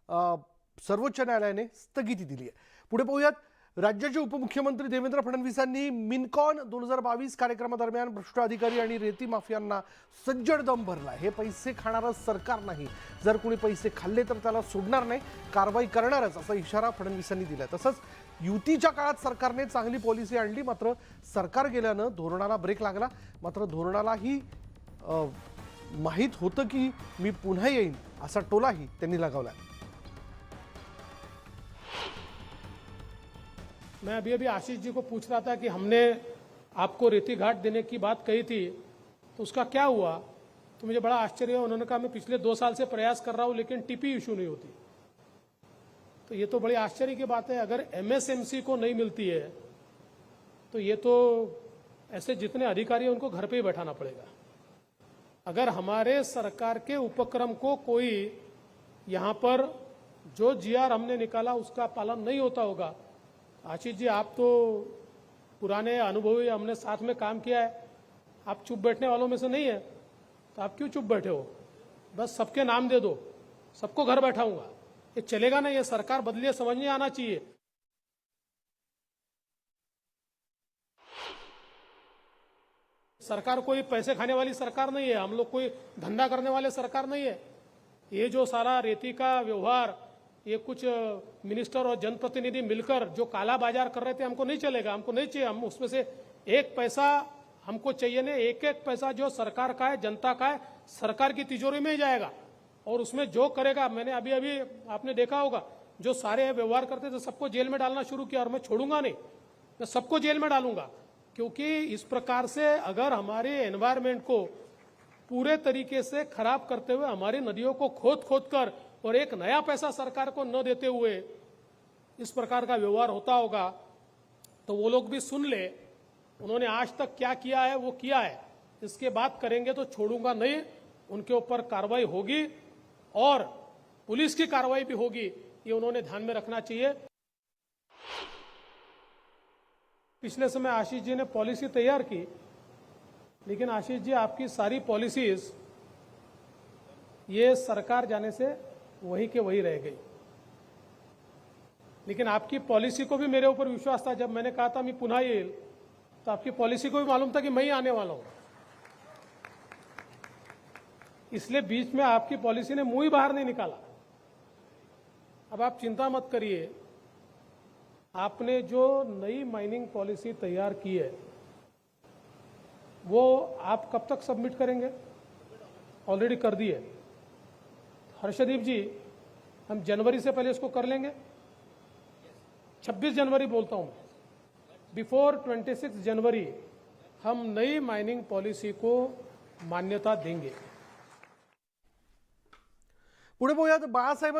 सर्वोच्च न्यायालयाने स्थगिती दिली आहे। पुढे पाहूयात, राज्याचे उपमुख्यमंत्री देवेंद्र फडणवीसांनी मिनकॉन 2022 कार्यक्रमादरम्यान भ्रष्ट अधिकारी आणि रेती माफियांना सज्जड दम भरला। हे पैसे खाणारं सरकार नाही, जर कोणी पैसे खाल्ले तर त्याला सोडणार नाही, कारवाई करणारच, असा इशारा फडणवीसांनी दिला। तसंच युतीच्या काळात सरकारने चांगली पॉलिसी आणली, मात्र सरकार गेल्यानं धोरणाला ब्रेक लागला। मात्र धोरणालाही माहीत होतं की मी पुन्हा येईन, असा टोलाही त्यांनी लगावला। मैं अभी आशीष जी को पूछ रहा था कि हमने आपको रेती घाट देने की बात कही थी, तो उसका क्या हुआ। तो मुझे बड़ा आश्चर्य हुआ। उन्होंने कहा मैं पिछले 2 साल से प्रयास कर रहा हूं लेकिन टीपी इशू नहीं होती। तो ये तो बड़ी आश्चर्य की बात है। अगर एमएसएमसी को नहीं मिलती है तो ये तो ऐसे जितने अधिकारी हैं उनको घर पे ही बैठाना पड़ेगा। अगर हमारे सरकार के उपक्रम को कोई यहाँ पर जो जीआर हमने निकाला उसका पालन नहीं होता होगा, आशीष जी आप तो पुराने अनुभवी, हमने साथ में काम किया है, आप चुप बैठने वालों में से नहीं है, तो आप क्यों चुप बैठे हो। बस सबके नाम दे दो, सबको घर बैठाऊंगा, ये चलेगा ना। ये सरकार बदलिए, समझ नहीं आना चाहिए। सरकार कोई पैसे खाने वाली सरकार नहीं है, हम लोग कोई धंधा करने वाले सरकार नहीं है। ये जो सारा रेती का व्यवहार, ये कुछ मिनिस्टर और जनप्रतिनिधि मिलकर जो काला बाजार कर रहे थे, हमको नहीं चलेगा, हमको नहीं चाहिए। हम उसमें से एक पैसा हमको चाहिए नहीं। एक एक पैसा जो सरकार का है, जनता का है, सरकार की तिजोरी में ही जाएगा। और उसमें जो करेगा, मैंने अभी आपने देखा होगा, जो सारे व्यवहार करते थे सबको जेल में डालना शुरू किया। और मैं छोड़ूंगा नहीं, मैं सबको जेल में डालूंगा, क्योंकि इस प्रकार से अगर हमारे एनवायरमेंट को पूरे तरीके से खराब करते हुए, हमारी नदियों को खोद कर और एक नया पैसा सरकार को न देते हुए इस प्रकार का व्यवहार होता होगा, तो वो लोग भी सुन ले। उन्होंने आज तक क्या किया है वो किया है, इसके बाद करेंगे तो छोड़ूंगा नहीं। उनके ऊपर कार्रवाई होगी और पुलिस की कार्रवाई भी होगी, ये उन्होंने ध्यान में रखना चाहिए। पिछले समय आशीष जी ने पॉलिसी तैयार की, लेकिन आशीष जी आपकी सारी पॉलिसीज ये सरकार जाने से वही के वही रह गई। लेकिन आपकी पॉलिसी को भी मेरे ऊपर विश्वास था। जब मैंने कहा था मैं पुन्हा येईल, तो आपकी पॉलिसी को भी मालूम था कि मैं ही आने वाला हूं। इसलिए बीच में आपकी पॉलिसी ने मुंह ही बाहर नहीं निकाला। अब आप चिंता मत करिए, आपने जो नई माइनिंग पॉलिसी तैयार की है वो आप कब तक सबमिट करेंगे। ऑलरेडी कर दी है हर्षदीप जी, हम जनवरी से पहले इसको कर लेंगे। 26 जनवरी बोलता हूं, बिफोर 26 जनवरी हम नई माइनिंग पॉलिसी को मान्यता देंगे। पुढे पाहूयात, बाळासाहेब